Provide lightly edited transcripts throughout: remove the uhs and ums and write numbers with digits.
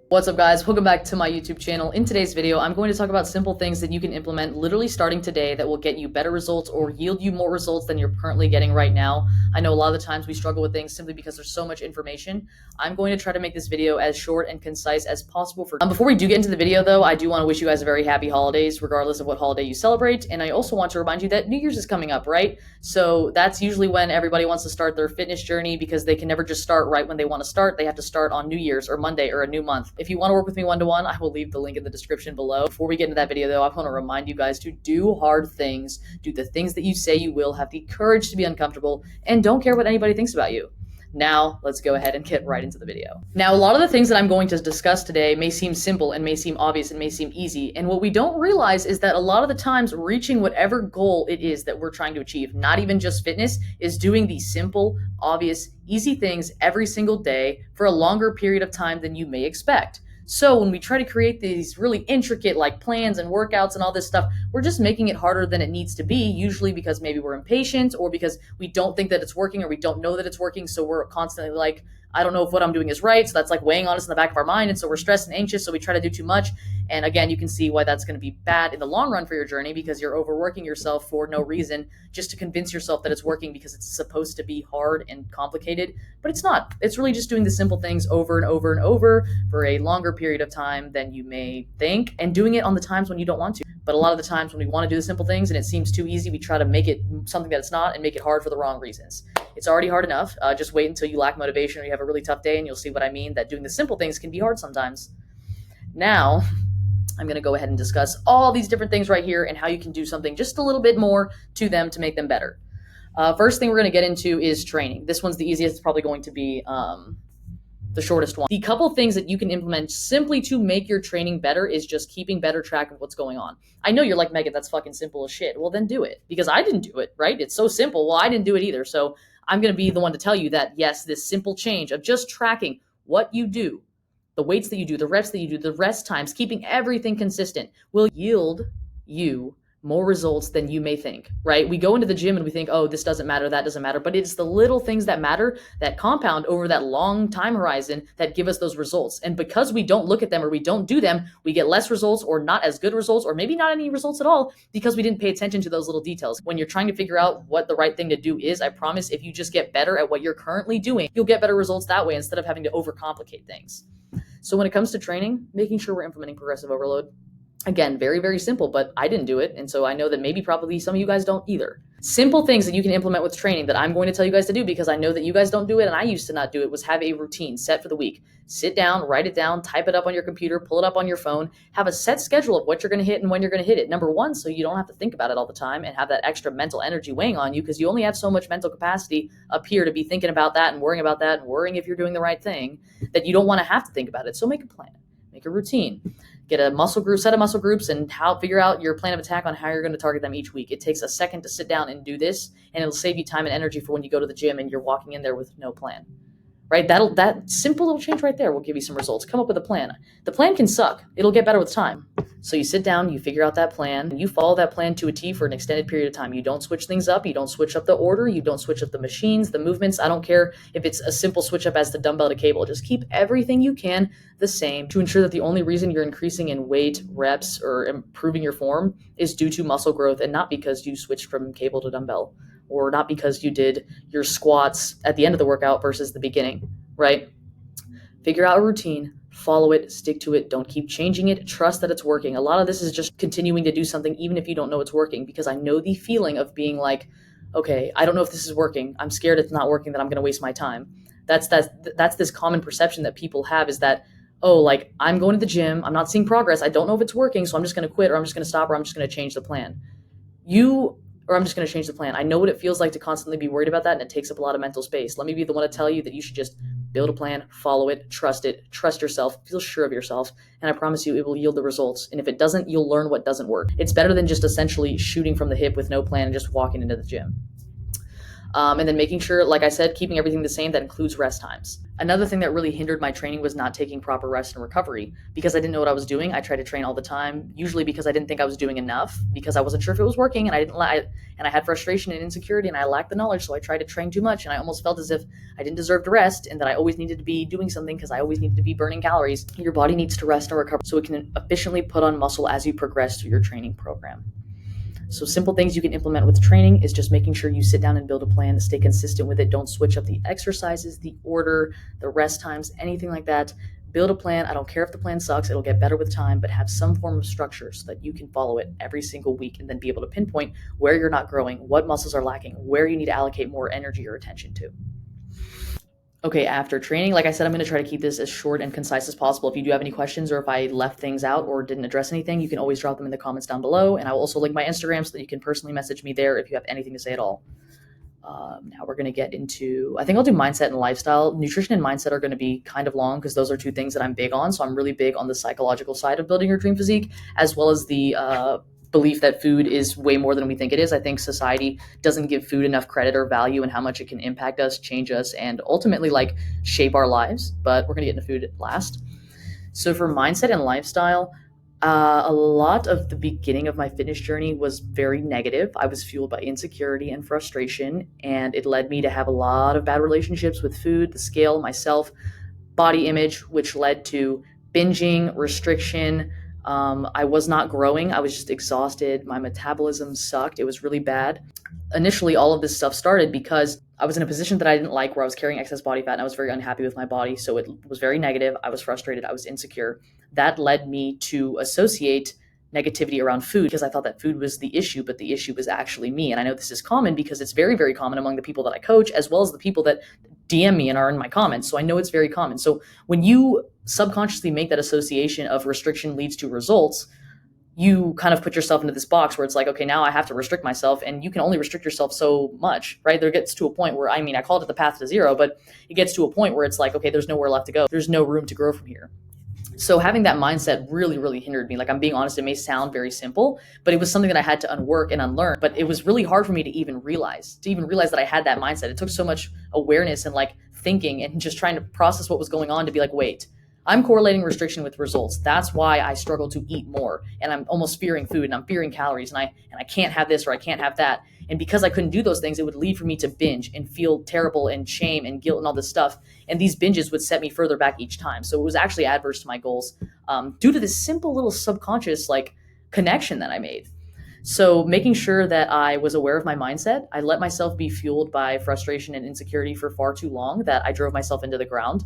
What's up, guys? Welcome back to my YouTube channel. In today's video, I'm going to talk about simple things that you can implement literally starting today that will get you better results or yield you more results than you're currently getting right now. I know a lot of the times we struggle with things simply because there's so much information. I'm going to try to make this video as short and concise as possible for before we do get into the video, though, I do want to wish you guys a very happy holidays, regardless of what holiday you celebrate. And I also want to remind you that New Year's is coming up, right? So that's usually when everybody wants to start their fitness journey because they can never just start right when they want to start. They have to start on New Year's or Monday or a new month. If you want to work with me one-to-one, I will leave the link in the description below. Before we get into that video, though, I want to remind you guys to do hard things, do the things that you say you will, have the courage to be uncomfortable, and don't care what anybody thinks about you. Now, let's go ahead and get right into the video. Now, a lot of the things that I'm going to discuss today may seem simple and may seem obvious and may seem easy. And what we don't realize is that a lot of the times reaching whatever goal it is that we're trying to achieve, not even just fitness, is doing these simple, obvious, easy things every single day for a longer period of time than you may expect. So when we try to create these really intricate like plans and workouts and all this stuff, we're just making it harder than it needs to be, usually because maybe we're impatient or because we don't think that it's working or we don't know that it's working. So we're constantly like, I don't know if what I'm doing is right. So that's like weighing on us in the back of our mind. And so we're stressed and anxious. So we try to do too much. And again, you can see why that's going to be bad in the long run for your journey because you're overworking yourself for no reason just to convince yourself that it's working because it's supposed to be hard and complicated, but it's not. It's really just doing the simple things over and over and over for a longer period of time than you may think and doing it on the times when you don't want to. But a lot of the times when we want to do the simple things and it seems too easy, we try to make it something that it's not and make it hard for the wrong reasons. It's already hard enough. Just wait until you lack motivation or you have a really tough day and you'll see what I mean, that doing the simple things can be hard sometimes. Now, I'm going to go ahead and discuss all these different things right here and how you can do something just a little bit more to them to make them better. First thing we're going to get into is training. This one's the easiest. It's probably going to be the shortest one. The couple things that you can implement simply to make your training better is just keeping better track of what's going on. I know you're like, Megan, that's fucking simple as shit. Well, then do it because I didn't do it, right? It's so simple. Well, I didn't do it either. So I'm going to be the one to tell you that, yes, this simple change of just tracking what you do, the weights that you do, the reps that you do, the rest times, keeping everything consistent will yield you more results than you may think, right? We go into the gym and we think, oh, this doesn't matter, that doesn't matter, but it's the little things that matter that compound over that long time horizon that give us those results. And because we don't look at them or we don't do them, we get less results or not as good results or maybe not any results at all because we didn't pay attention to those little details. When you're trying to figure out what the right thing to do is, I promise if you just get better at what you're currently doing, you'll get better results that way instead of having to overcomplicate things. So when it comes to training, making sure we're implementing progressive overload. Again, very, very simple, but I didn't do it. And so I know that maybe probably some of you guys don't either. Simple things that you can implement with training that I'm going to tell you guys to do because I know that you guys don't do it and I used to not do it was have a routine set for the week. Sit down, write it down, type it up on your computer, pull it up on your phone, have a set schedule of what you're going to hit and when you're going to hit it. Number one, so you don't have to think about it all the time and have that extra mental energy weighing on you because you only have so much mental capacity up here to be thinking about that and worrying about that and worrying if you're doing the right thing that you don't want to have to think about it. So make a plan, make a routine. Get a muscle group, set of muscle groups, and figure out your plan of attack on how you're going to target them each week. It takes a second to sit down and do this, and it'll save you time and energy for when you go to the gym and you're walking in there with no plan. Right? That simple little change right there will give you some results. Come up with a plan. The plan can suck. It'll get better with time. So you sit down, you figure out that plan, and you follow that plan to a T for an extended period of time. You don't switch things up. You don't switch up the order. You don't switch up the machines, the movements. I don't care if it's a simple switch up as the dumbbell to cable. Just keep everything you can the same to ensure that the only reason you're increasing in weight, reps, or improving your form is due to muscle growth and not because you switched from cable to dumbbell or not because you did your squats at the end of the workout versus the beginning, right? Figure out a routine, follow it, stick to it. Don't keep changing it. Trust that it's working. A lot of this is just continuing to do something even if you don't know it's working because I know the feeling of being like, okay, I don't know if this is working. I'm scared it's not working, that I'm going to waste my time. That's this common perception that people have is that, oh, like I'm going to the gym, I'm not seeing progress. I don't know if it's working, so I'm just going to quit or I'm just going to stop or I'm just going to change the plan. I'm just going to change the plan. I know what it feels like to constantly be worried about that, and it takes up a lot of mental space. Let me be the one to tell you that you should just build a plan, follow it, trust yourself, feel sure of yourself, and I promise you it will yield the results. And if it doesn't, you'll learn what doesn't work. It's better than just essentially shooting from the hip with no plan and just walking into the gym. And then making sure, like I said, keeping everything the same. That includes rest times. Another thing that really hindered my training was not taking proper rest and recovery. Because I didn't know what I was doing, I tried to train all the time, usually because I didn't think I was doing enough, because I wasn't sure if it was working, and I had frustration and insecurity, and I lacked the knowledge, so I tried to train too much, and I almost felt as if I didn't deserve to rest, and that I always needed to be doing something because I always needed to be burning calories. Your body needs to rest and recover so it can efficiently put on muscle as you progress through your training program. So simple things you can implement with training is just making sure you sit down and build a plan to stay consistent with it. Don't switch up the exercises, the order, the rest times, anything like that. Build a plan. I don't care if the plan sucks. It'll get better with time, but have some form of structure so that you can follow it every single week and then be able to pinpoint where you're not growing, what muscles are lacking, where you need to allocate more energy or attention to. Okay, after training, like I said, I'm going to try to keep this as short and concise as possible. If you do have any questions, or if I left things out or didn't address anything, you can always drop them in the comments down below. And I will also link my Instagram so that you can personally message me there if you have anything to say at all. Now we're going to get into, I think I'll do mindset and lifestyle. Nutrition and mindset are going to be kind of long because those are two things that I'm big on. So I'm really big on the psychological side of building your dream physique, as well as the belief that food is way more than we think it is. I think society doesn't give food enough credit or value and how much it can impact us, change us, and ultimately like shape our lives. But we're going to get into food last. So for mindset and lifestyle, a lot of the beginning of my fitness journey was very negative. I was fueled by insecurity and frustration, and it led me to have a lot of bad relationships with food, the scale, myself, body image, which led to binging, restriction. I was not growing. I was just exhausted. My metabolism sucked. It was really bad. Initially, all of this stuff started because I was in a position that I didn't like, where I was carrying excess body fat and I was very unhappy with my body. So it was very negative. I was frustrated. I was insecure. That led me to associate negativity around food because I thought that food was the issue, but the issue was actually me. And I know this is common because it's very, very common among the people that I coach, as well as the people that DM me and are in my comments. So I know it's very common. So when you subconsciously make that association of restriction leads to results, you kind of put yourself into this box where it's like, okay, now I have to restrict myself, and you can only restrict yourself so much, right? There gets to a point where, I called it the path to zero, but it gets to a point where it's like, okay, there's nowhere left to go. There's no room to grow from here. So having that mindset really, really hindered me. Like, I'm being honest, it may sound very simple, but it was something that I had to unwork and unlearn. But it was really hard for me to even realize that I had that mindset. It took so much awareness and like thinking and just trying to process what was going on to be like, wait, I'm correlating restriction with results. That's why I struggle to eat more, and I'm almost fearing food, and I'm fearing calories, and I can't have this or I can't have that. And because I couldn't do those things, it would lead for me to binge and feel terrible and shame and guilt and all this stuff. And these binges would set me further back each time. So it was actually adverse to my goals due to this simple little subconscious like connection that I made. So making sure that I was aware of my mindset, I let myself be fueled by frustration and insecurity for far too long that I drove myself into the ground.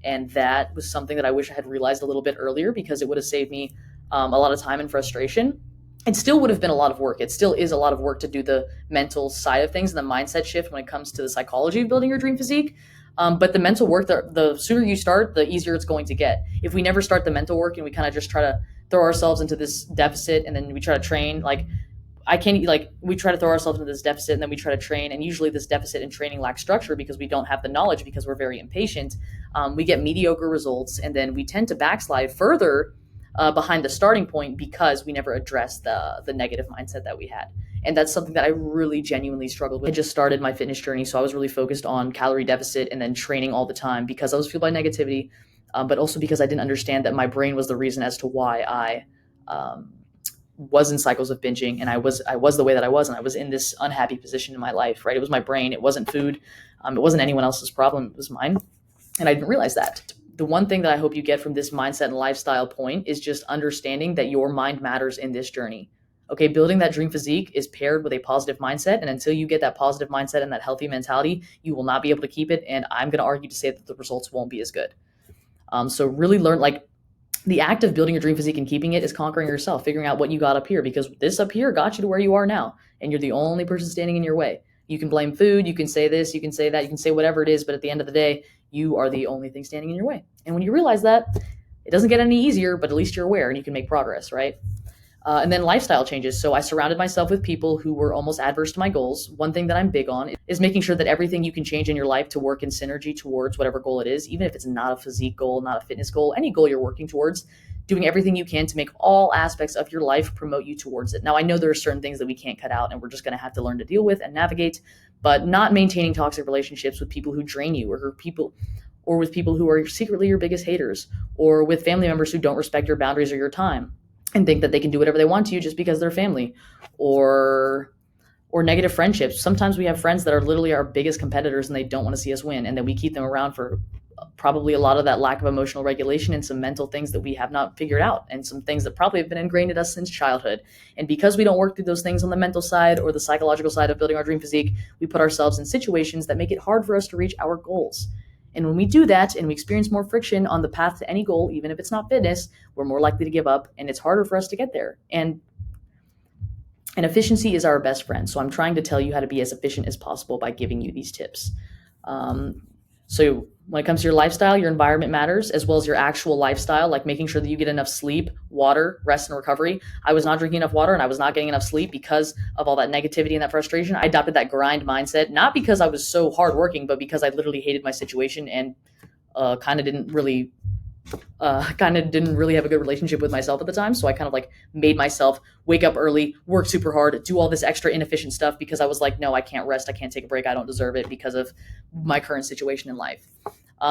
And that was something that I wish I had realized a little bit earlier, because it would have saved me a lot of time and frustration. It still would have been a lot of work. It still is a lot of work to do the mental side of things and the mindset shift when it comes to the psychology of building your dream physique. But the mental work, the sooner you start, the easier it's going to get. If we never start the mental work and we kind of just try to throw ourselves into this deficit and then we try to train, we try to throw ourselves into this deficit and then we try to train, and usually this deficit in training lacks structure because we don't have the knowledge, because we're very impatient. We get mediocre results, and then we tend to backslide further behind the starting point because we never addressed the negative mindset that we had. And that's something that I really genuinely struggled with. I just started my fitness journey, so I was really focused on calorie deficit and then training all the time because I was fueled by negativity, but also because I didn't understand that my brain was the reason as to why I was in cycles of binging, and I was the way that I was, and I was in this unhappy position in my life, right? It was my brain. It wasn't food. It wasn't anyone else's problem. It was mine. And I didn't realize that. The one thing that I hope you get from this mindset and lifestyle point is just understanding that your mind matters in this journey. Okay, building that dream physique is paired with a positive mindset, and until you get that positive mindset and that healthy mentality, you will not be able to keep it, and I'm going to argue to say that the results won't be as good. So really learn, the act of building your dream physique and keeping it is conquering yourself, figuring out what you got up here, because this up here got you to where you are now, and you're the only person standing in your way. You can blame food, you can say this, you can say that, you can say whatever it is, but at the end of the day, you are the only thing standing in your way. And when you realize that, it doesn't get any easier, but at least you're aware and you can make progress, right? And then lifestyle changes. So I surrounded myself with people who were almost adverse to my goals. One thing that I'm big on is making sure that everything you can change in your life to work in synergy towards whatever goal it is, even if it's not a physique goal, not a fitness goal, any goal you're working towards, doing everything you can to make all aspects of your life promote you towards it. Now, I know there are certain things that we can't cut out and we're just going to have to learn to deal with and navigate, but not maintaining toxic relationships with people who drain you, or with people who are secretly your biggest haters, or with family members who don't respect your boundaries or your time and think that they can do whatever they want to you just because they're family, or negative friendships. Sometimes we have friends that are literally our biggest competitors and they don't want to see us win, and then we keep them around for probably a lot of that lack of emotional regulation and some mental things that we have not figured out, and some things that probably have been ingrained in us since childhood. And because we don't work through those things on the mental side or the psychological side of building our dream physique, we put ourselves in situations that make it hard for us to reach our goals. And when we do that and we experience more friction on the path to any goal, even if it's not fitness, we're more likely to give up, and it's harder for us to get there. And efficiency is our best friend. So I'm trying to tell you how to be as efficient as possible by giving you these tips. So when it comes to your lifestyle, your environment matters, as well as your actual lifestyle, like making sure that you get enough sleep, water, rest, and recovery. I was not drinking enough water and I was not getting enough sleep because of all that negativity and that frustration. I adopted that grind mindset, not because I was so hardworking, but because I literally hated my situation and kind of didn't really have a good relationship with myself at the time. So I kind of like made myself wake up early, work super hard, do all this extra inefficient stuff because I was like, no, I can't rest. I can't take a break. I don't deserve it because of my current situation in life.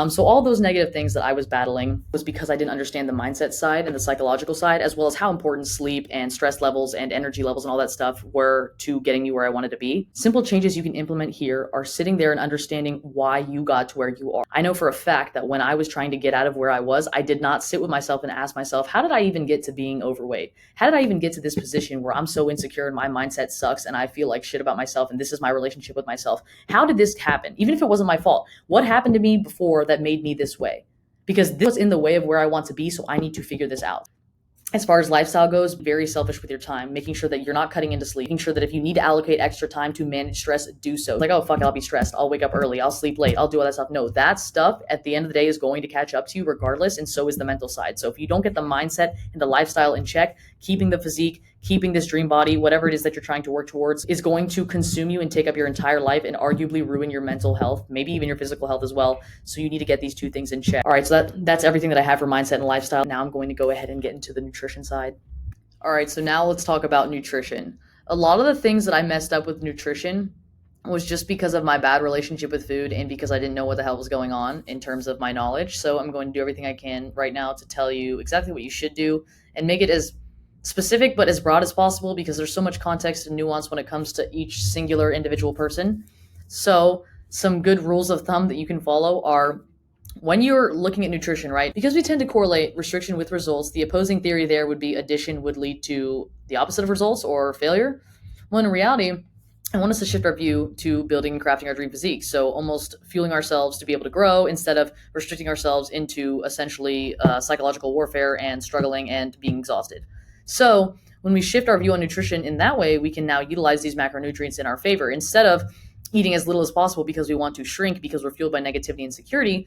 So all those negative things that I was battling was because I didn't understand the mindset side and the psychological side, as well as how important sleep and stress levels and energy levels and all that stuff were to getting you where I wanted to be. Simple changes you can implement here are sitting there and understanding why you got to where you are. I know for a fact that when I was trying to get out of where I was, I did not sit with myself and ask myself, how did I even get to being overweight? How did I even get to this position where I'm so insecure and my mindset sucks and I feel like shit about myself and this is my relationship with myself? How did this happen? Even if it wasn't my fault, what happened to me before that made me this way? Because this was in the way of where I want to be, so I need to figure this out. As far as lifestyle goes, very selfish with your time, making sure that you're not cutting into sleep, making sure that if you need to allocate extra time to manage stress, do so. Like, oh, fuck it, I'll be stressed. I'll wake up early. I'll sleep late. I'll do all that stuff. No, that stuff at the end of the day is going to catch up to you regardless, and so is the mental side. So if you don't get the mindset and the lifestyle in check, keeping the physique, keeping this dream body, whatever it is that you're trying to work towards, is going to consume you and take up your entire life and arguably ruin your mental health, maybe even your physical health as well. So you need to get these two things in check. All right, so that's everything that I have for mindset and lifestyle. Now I'm going to go ahead and get into the nutrition side. All right, so now let's talk about nutrition. A lot of the things that I messed up with nutrition was just because of my bad relationship with food and because I didn't know what the hell was going on in terms of my knowledge. So I'm going to do everything I can right now to tell you exactly what you should do and make it as specific but as broad as possible, because there's so much context and nuance when it comes to each singular individual person. So some good rules of thumb that you can follow are, when you're looking at nutrition, right? Because we tend to correlate restriction with results, the opposing theory there would be addition would lead to the opposite of results or failure. Well, in reality, I want us to shift our view to building and crafting our dream physique. So almost fueling ourselves to be able to grow instead of restricting ourselves into essentially psychological warfare and struggling and being exhausted. So when we shift our view on nutrition in that way, we can now utilize these macronutrients in our favor. Instead of eating as little as possible because we want to shrink because we're fueled by negativity and insecurity,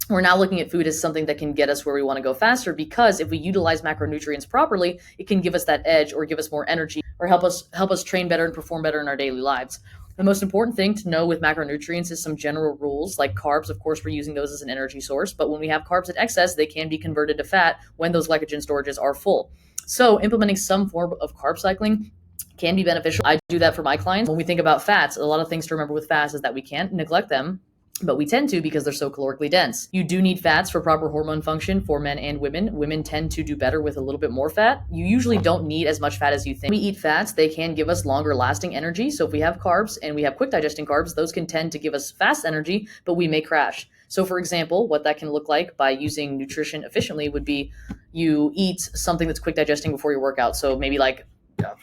we're now looking at food as something that can get us where we want to go faster, because if we utilize macronutrients properly, it can give us that edge or give us more energy or help us train better and perform better in our daily lives. The most important thing to know with macronutrients is some general rules. Like carbs, of course, we're using those as an energy source, but when we have carbs in excess, they can be converted to fat when those glycogen storages are full. So implementing some form of carb cycling can be beneficial. I do that for my clients. When we think about fats, a lot of things to remember with fats is that we can't neglect them, but we tend to because they're so calorically dense. You do need fats for proper hormone function for men and women. Women tend to do better with a little bit more fat. You usually don't need as much fat as you think. When we eat fats, they can give us longer lasting energy. So if we have carbs and we have quick digesting carbs, those can tend to give us fast energy, but we may crash. So for example, what that can look like by using nutrition efficiently would be you eat something that's quick digesting before your workout. So maybe like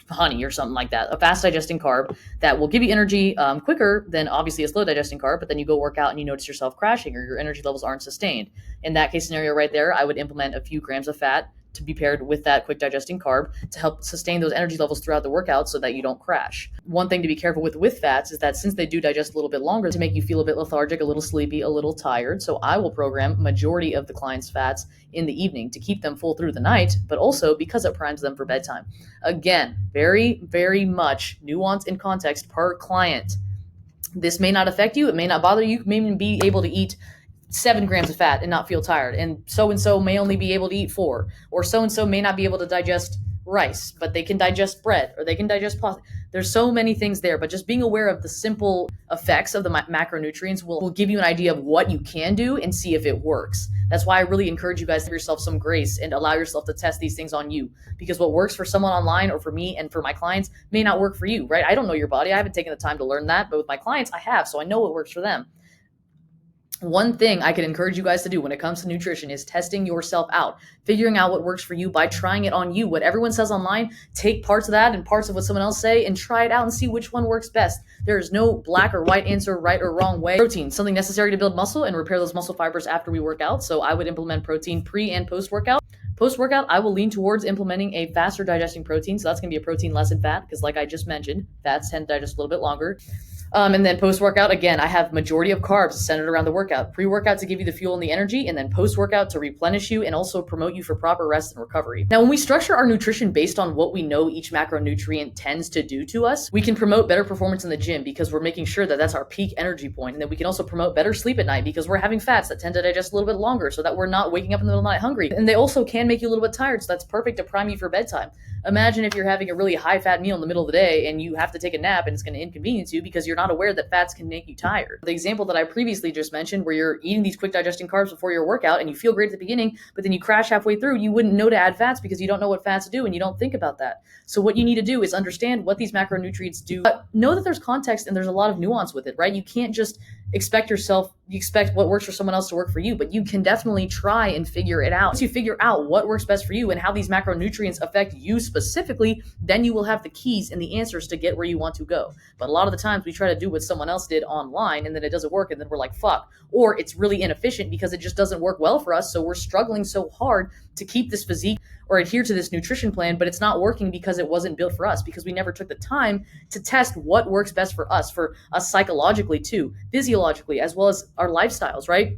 honey or something like that, a fast digesting carb that will give you energy quicker than obviously a slow digesting carb, but then you go work out and you notice yourself crashing or your energy levels aren't sustained. In that case scenario right there, I would implement a few grams of fat to be paired with that quick digesting carb to help sustain those energy levels throughout the workout so that you don't crash. One thing to be careful with fats is that since they do digest a little bit longer, to make you feel a bit lethargic, a little sleepy, a little tired. So I will program majority of the client's fats in the evening to keep them full through the night, but also because it primes them for bedtime. Again, very, very much nuance and context per client. This may not affect you. It may not bother you. You may even be able to eat 7 grams of fat and not feel tired. And so may only be able to eat 4, or so may not be able to digest rice, but they can digest bread or they can digest pasta. There's so many things there, but just being aware of the simple effects of the macronutrients will give you an idea of what you can do and see if it works. That's why I really encourage you guys to give yourself some grace and allow yourself to test these things on you, because what works for someone online or for me and for my clients may not work for you, right? I don't know your body. I haven't taken the time to learn that, but with my clients, I have, so I know what works for them. One thing I can encourage you guys to do when it comes to nutrition is testing yourself out, figuring out what works for you by trying it on you. What everyone says online, take parts of that and parts of what someone else say and try it out and see which one works best. There is no black or white answer, right or wrong way. Protein, something necessary to build muscle and repair those muscle fibers after we work out. So I would implement protein pre and post workout. Post workout, I will lean towards implementing a faster digesting protein. So that's going to be a protein less in fat, because like I just mentioned, fats tend to digest a little bit longer. And then post-workout, again, I have majority of carbs centered around the workout. Pre-workout to give you the fuel and the energy, and then post-workout to replenish you and also promote you for proper rest and recovery. Now, when we structure our nutrition based on what we know each macronutrient tends to do to us, we can promote better performance in the gym because we're making sure that that's our peak energy point. And then we can also promote better sleep at night because we're having fats that tend to digest a little bit longer so that we're not waking up in the middle of the night hungry. And they also can make you a little bit tired, so that's perfect to prime you for bedtime. Imagine if you're having a really high-fat meal in the middle of the day and you have to take a nap and it's going to inconvenience you because you're not aware that fats can make you tired. The example that I previously just mentioned, where you're eating these quick digesting carbs before your workout and you feel great at the beginning, but then you crash halfway through, you wouldn't know to add fats because you don't know what fats do and you don't think about that. So what you need to do is understand what these macronutrients do. But know that there's context and there's a lot of nuance with it, right? You can't just expect what works for someone else to work for you, but you can definitely try and figure it out. Once you figure out what works best for you and how these macronutrients affect you specifically, then you will have the keys and the answers to get where you want to go. But a lot of the times we try to do what someone else did online and then it doesn't work and then we're like, fuck. Or it's really inefficient because it just doesn't work well for us. So we're struggling so hard to keep this physique or adhere to this nutrition plan, but it's not working because it wasn't built for us, because we never took the time to test what works best for us psychologically too, physiologically, as well as our lifestyles, right?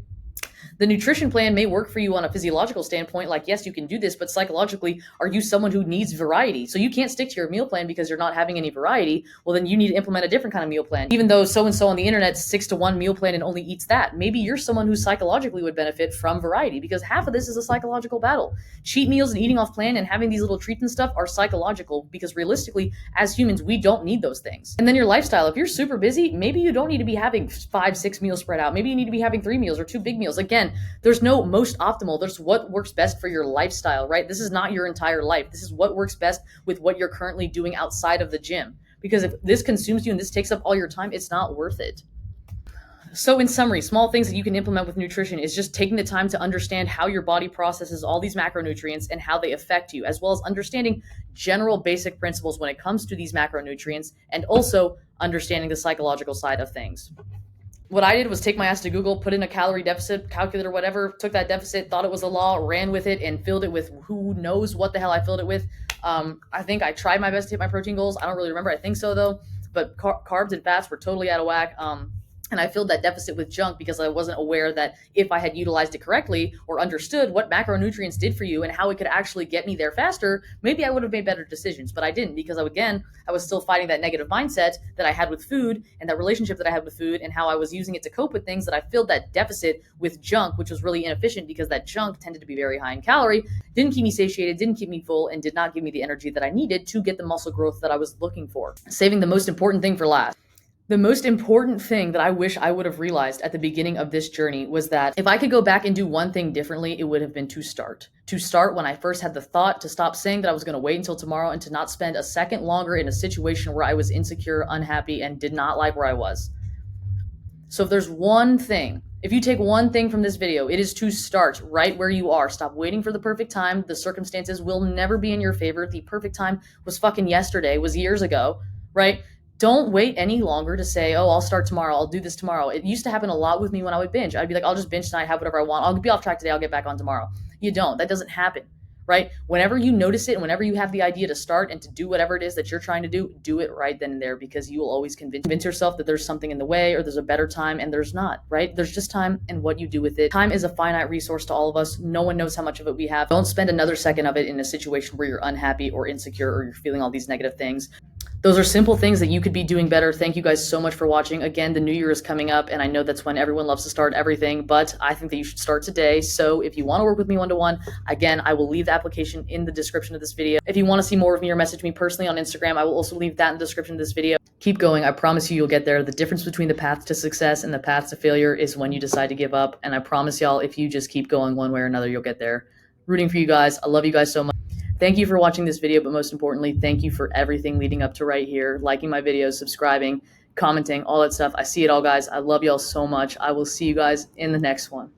The nutrition plan may work for you on a physiological standpoint, like, yes, you can do this, but psychologically, are you someone who needs variety? So you can't stick to your meal plan because you're not having any variety. Well, then you need to implement a different kind of meal plan. Even though so-and-so on the internet sticks to one meal plan and only eats that, maybe you're someone who psychologically would benefit from variety, because half of this is a psychological battle. Cheat meals and eating off plan and having these little treats and stuff are psychological, because realistically, as humans, we don't need those things. And then your lifestyle, if you're super busy, maybe you don't need to be having 5-6 meals spread out. Maybe you need to be having 3 meals or 2 big meals. Again, there's no most optimal. There's what works best for your lifestyle, right? This is not your entire life. This is what works best with what you're currently doing outside of the gym. Because if this consumes you and this takes up all your time, it's not worth it. So in summary, small things that you can implement with nutrition is just taking the time to understand how your body processes all these macronutrients and how they affect you, as well as understanding general basic principles when it comes to these macronutrients, and also understanding the psychological side of things. What I did was take my ass to Google, put in a calorie deficit calculator, whatever, took that deficit, thought it was a law, ran with it, and filled it with who knows what the hell I filled it with. I think I tried my best to hit my protein goals. I don't really remember. I think so, though. But carbs and fats were totally out of whack. And I filled that deficit with junk because I wasn't aware that if I had utilized it correctly or understood what macronutrients did for you and how it could actually get me there faster, maybe I would have made better decisions. But I didn't, because I was still fighting that negative mindset that I had with food and that relationship that I had with food and how I was using it to cope with things, that I filled that deficit with junk, which was really inefficient because that junk tended to be very high in calorie, didn't keep me satiated, didn't keep me full, and did not give me the energy that I needed to get the muscle growth that I was looking for. Saving the most important thing for last. The most important thing that I wish I would have realized at the beginning of this journey was that if I could go back and do one thing differently, it would have been to start. To start when I first had the thought, to stop saying that I was going to wait until tomorrow, and to not spend a second longer in a situation where I was insecure, unhappy, and did not like where I was. So if there's one thing, if you take one thing from this video, it is to start right where you are. Stop waiting for the perfect time. The circumstances will never be in your favor. The perfect time was fucking yesterday, was years ago, right? Don't wait any longer to say, oh, I'll start tomorrow. I'll do this tomorrow. It used to happen a lot with me when I would binge. I'd be like, I'll just binge tonight, have whatever I want. I'll be off track today. I'll get back on tomorrow. You don't. That doesn't happen, right? Whenever you notice it and whenever you have the idea to start and to do whatever it is that you're trying to do it right then and there, because you will always convince yourself that there's something in the way or there's a better time, and there's not, right? There's just time and what you do with it. Time is a finite resource to all of us. No one knows how much of it we have. Don't spend another second of it in a situation where you're unhappy or insecure or you're feeling all these negative things. Those are simple things that you could be doing better. Thank you guys so much for watching. Again, the new year is coming up, and I know that's when everyone loves to start everything, but I think that you should start today. So if you want to work with me one-to-one, again, I will leave the application in the description of this video. If you want to see more of me or message me personally on Instagram, I will also leave that in the description of this video. Keep going. I promise you, you'll get there. The difference between the path to success and the path to failure is when you decide to give up. And I promise y'all, if you just keep going one way or another, you'll get there. Rooting for you guys. I love you guys so much. Thank you for watching this video, but most importantly, thank you for everything leading up to right here, liking my videos, subscribing, commenting, all that stuff. I see it all, guys. I love y'all so much. I will see you guys in the next one.